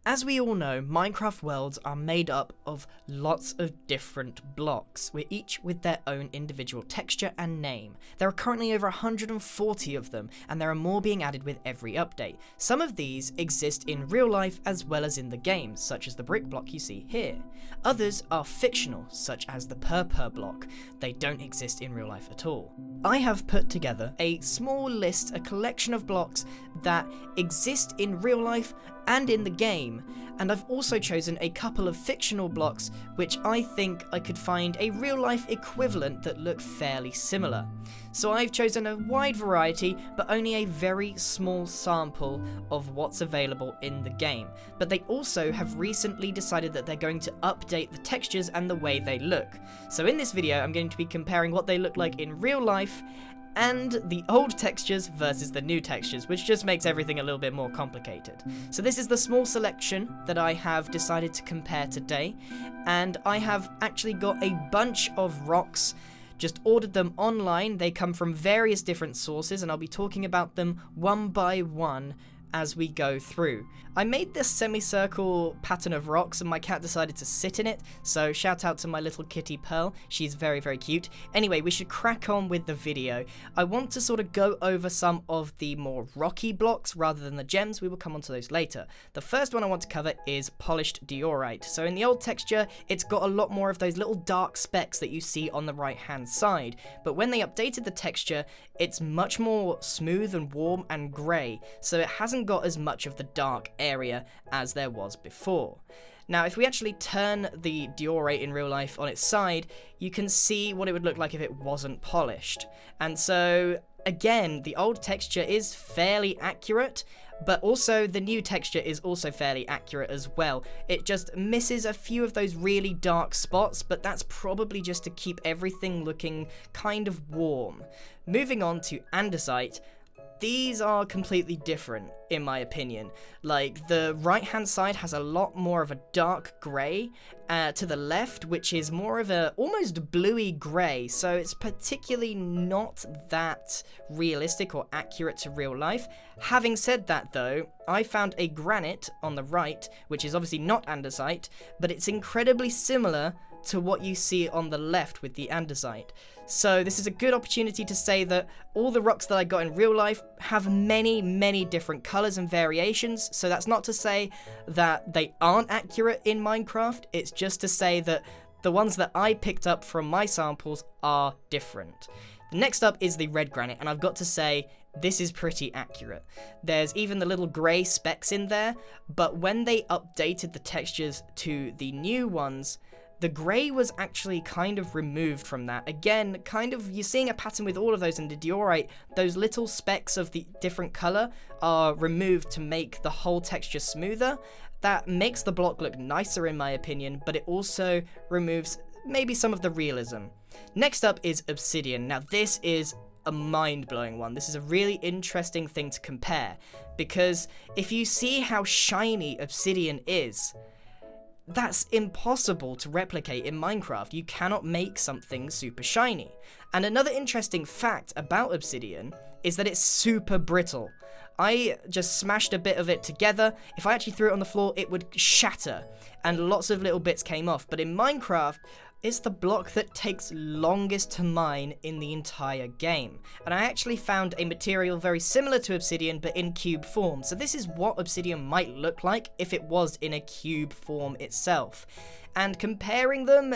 As we all know, Minecraft worlds are made up of lots of different blocks, each with their own individual texture and name. There are currently over 140 of them, and there are more being added with every update. Some of these exist in real life as well as in the game, such as the brick block you see here. Others are fictional, such as the purpur block. They don't exist in real life at all. I have put together a small list, a collection of blocks that exist in real life and in the game, and I've also chosen a couple of fictional blocks which I think I could find a real life equivalent that look fairly similar. So I've chosen a wide variety, but only a very small sample of what's available in the game. But they also have recently decided that they're going to update the textures and the way they look. So in this video I'm going to be comparing what they look like in real life and the old textures versus the new textures, which just makes everything a little bit more complicated. So this is the small selection that I have decided to compare today, and I have actually got a bunch of rocks, just ordered them online. They come from various different sources, and I'll be talking about them one by one as we go through. I made this semicircle pattern of rocks and my cat decided to sit in it, so shout out to my little kitty Pearl, she's very cute. Anyway, we should crack on with the video. I want to sort of go over some of the more rocky blocks rather than the gems. We will come on to those later. The first one I want to cover is polished diorite. So in the old texture, it's got a lot more of those little dark specks that you see on the right hand side, but when they updated the texture, it's much more smooth and warm and grey, so it hasn't got as much of the dark area as there was before. Now, if we actually turn the diorite in real life on its side, you can see what it would look like if it wasn't polished. And so, again, the old texture is fairly accurate, but also the new texture is also fairly accurate as well. It just misses a few of those really dark spots, but that's probably just to keep everything looking kind of warm. Moving on to andesite. These are completely different, in my opinion. Like, the right-hand side has a lot more of a dark grey to the left, which is more of a almost bluey grey, so it's particularly not that realistic or accurate to real life. Having said that, though, I found a granite on the right, which is obviously not andesite, but it's incredibly similar to what you see on the left with the andesite. So this is a good opportunity to say that all the rocks that I got in real life have many different colors and variations, so that's not to say that they aren't accurate in Minecraft, it's just to say that the ones that I picked up from my samples are different. Next up is the red granite, and I've got to say, this is pretty accurate. There's even the little grey specks in there, but when they updated the textures to the new ones, the grey was actually kind of removed from that. Again, kind of, you're seeing a pattern with all of those in the diorite. Those little specks of the different colour are removed to make the whole texture smoother. That makes the block look nicer in my opinion, but it also removes maybe some of the realism. Next up is obsidian. Now this is a mind-blowing one. This is a really interesting thing to compare, because if you see how shiny obsidian is, that's impossible to replicate in Minecraft. You cannot make something super shiny. And another interesting fact about obsidian is that it's super brittle. I just smashed a bit of it together. If I actually threw it on the floor, it would shatter, and lots of little bits came off. But in Minecraft, it's the block that takes longest to mine in the entire game. And I actually found a material very similar to obsidian, but in cube form. So this is what obsidian might look like if it was in a cube form itself. And comparing them,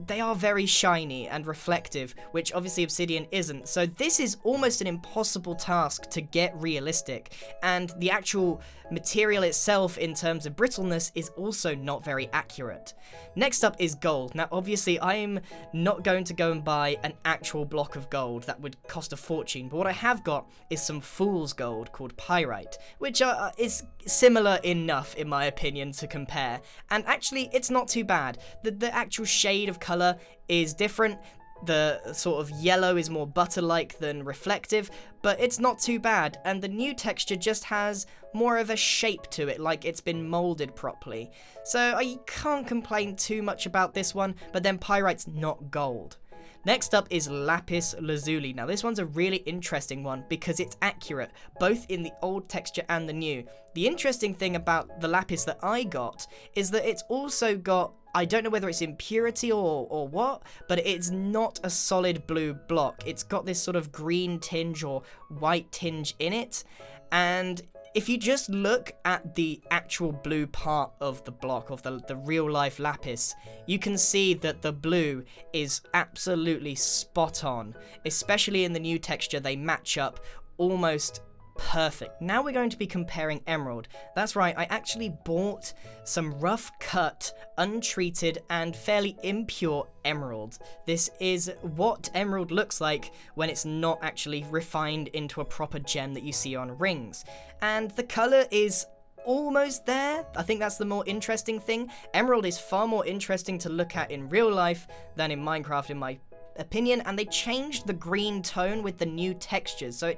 they are very shiny and reflective, which obviously obsidian isn't. So this is almost an impossible task to get realistic, and the actual material itself in terms of brittleness is also not very accurate. Next up is gold. Now obviously I'm not going to go and buy an actual block of gold, that would cost a fortune, but what I have got is some fool's gold called Pyrite, which is similar enough in my opinion to compare, and actually it's not too bad. The actual shade of colour is different. The sort of yellow is more butter-like than reflective, but it's not too bad, and the new texture just has more of a shape to it, like it's been moulded properly. So I can't complain too much about this one, but then Pyrite's not gold. Next up is Lapis Lazuli. Now this one's a really interesting one because it's accurate, both in the old texture and the new. The interesting thing about the Lapis that I got is that it's also got, I don't know whether it's impurity or what, but it's not a solid blue block. It's got this sort of green tinge or white tinge in it, and if you just look at the actual blue part of the block, of the real life lapis, you can see that the blue is absolutely spot on. Especially in the new texture, they match up almost perfect. Now we're going to be comparing emerald. That's right, I actually bought some rough cut, untreated and fairly impure emerald. This is what emerald looks like when it's not actually refined into a proper gem that you see on rings. And the colour is almost there. I think that's the more interesting thing. Emerald is far more interesting to look at in real life than in Minecraft, in my opinion, and they changed the green tone with the new textures, so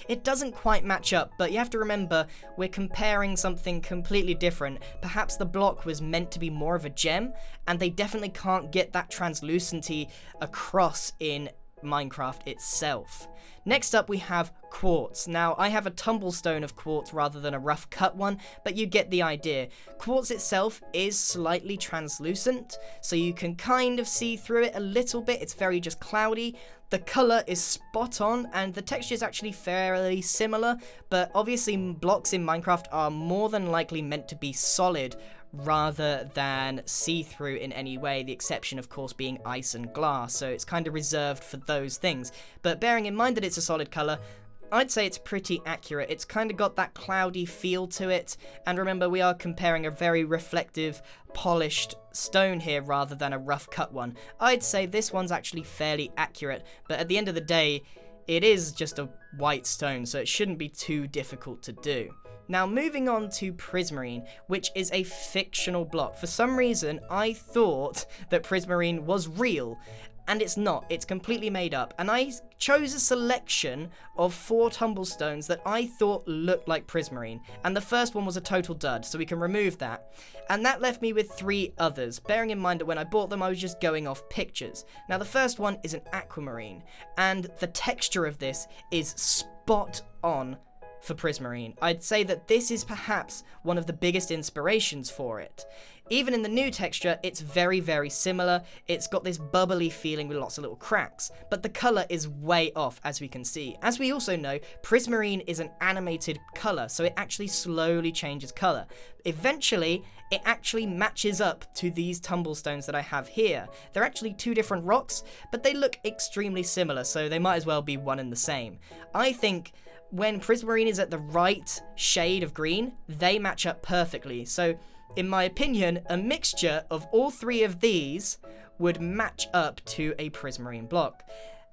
it doesn't quite match up, but you have to remember we're comparing something completely different. Perhaps the block was meant to be more of a gem, and they definitely can't get that translucency across in Minecraft itself. Next up we have Quartz. Now I have a tumblestone of quartz rather than a rough cut one, but you get the idea. Quartz itself is slightly translucent, so you can kind of see through it a little bit. It's very just cloudy. The colour is spot on, and the texture is actually fairly similar, but obviously blocks in Minecraft are more than likely meant to be solid rather than see-through in any way, the exception of course being ice and glass, so it's kind of reserved for those things. But bearing in mind that it's a solid colour, I'd say it's pretty accurate. It's kind of got that cloudy feel to it, and remember we are comparing a very reflective, polished stone here rather than a rough cut one. I'd say this one's actually fairly accurate, but at the end of the day, it is just a white stone, so it shouldn't be too difficult to do. Now moving on to Prismarine, which is a fictional block. For some reason, I thought that Prismarine was real, and it's not. It's completely made up. And I chose a selection of 4 tumblestones that I thought looked like Prismarine, and the first one was a total dud, so we can remove that. And that left me with 3 others, bearing in mind that when I bought them I was just going off pictures. Now the first one is an aquamarine, and the texture of this is spot on for Prismarine. I'd say that this is perhaps one of the biggest inspirations for it. Even in the new texture, it's very, very similar. It's got this bubbly feeling with lots of little cracks, but the colour is way off, as we can see. As we also know, Prismarine is an animated colour, so it actually slowly changes colour. Eventually, it actually matches up to these tumblestones that I have here. They're actually 2 different rocks, but they look extremely similar, so they might as well be one and the same. I think when Prismarine is at the right shade of green, they match up perfectly. So, in my opinion, a mixture of all 3 of these would match up to a Prismarine block.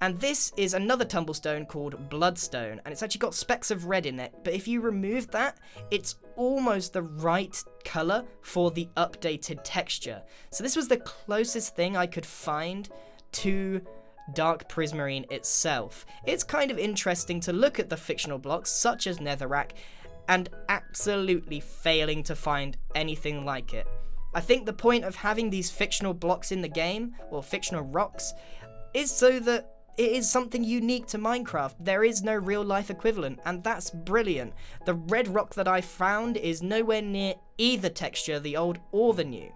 And this is another tumblestone called Bloodstone, and it's actually got specks of red in it, but if you remove that, it's almost the right colour for the updated texture. So this was the closest thing I could find to dark Prismarine itself. It's kind of interesting to look at the fictional blocks such as Netherrack and absolutely failing to find anything like it. I think the point of having these fictional blocks in the game, or fictional rocks, is so that it is something unique to Minecraft. There is no real life equivalent, and that's brilliant. The red rock that I found is nowhere near either texture, the old or the new.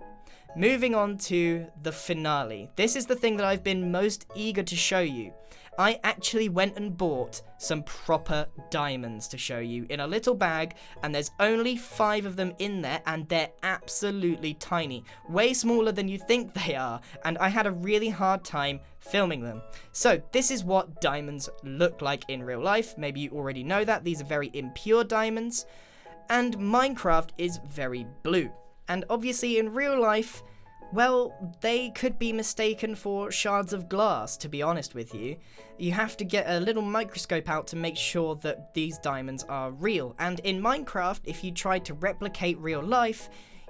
Moving on to the finale. This is the thing that I've been most eager to show you. I actually went and bought some proper diamonds to show you in a little bag, and there's only 5 of them in there, and they're absolutely tiny. Way smaller than you think they are, and I had a really hard time filming them. So this is what diamonds look like in real life. Maybe you already know that. These are very impure diamonds, and Minecraft is very blue. And obviously in real life, well, they could be mistaken for shards of glass, to be honest with you. You have to get a little microscope out to make sure that these diamonds are real. And in Minecraft, if you tried to replicate real life,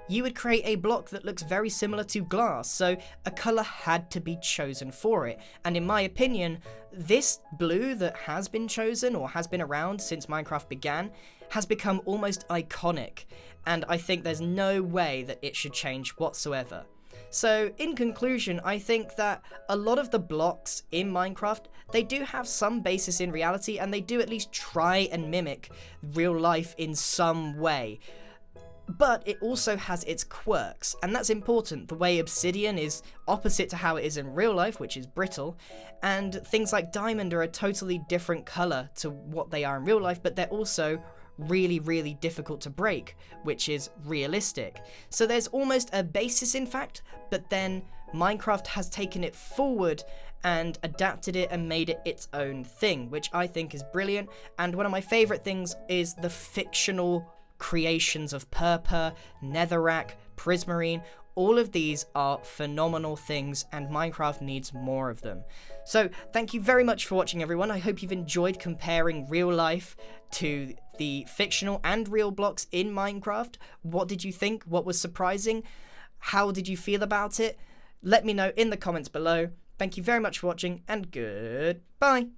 you would create a block that looks very similar to glass, so a colour had to be chosen for it. And in my opinion, this blue that has been chosen, or has been around since Minecraft began, has become almost iconic, and I think there's no way that it should change whatsoever. So in conclusion, I think that a lot of the blocks in Minecraft, they do have some basis in reality, and they do at least try and mimic real life in some way. But it also has its quirks, and that's important. The way Obsidian is opposite to how it is in real life, which is brittle, and things like diamond are a totally different colour to what they are in real life, but they're also really, really difficult to break, which is realistic. So there's almost a basis in fact, but then Minecraft has taken it forward and adapted it and made it its own thing, which I think is brilliant. And one of my favourite things is the fictional creations of Purpur, Netherrack, Prismarine. All of these are phenomenal things, and Minecraft needs more of them. So thank you very much for watching, everyone. I hope you've enjoyed comparing real life to the fictional and real blocks in Minecraft. What did you think? What was surprising? How did you feel about it? Let me know in the comments below. Thank you very much for watching, and goodbye.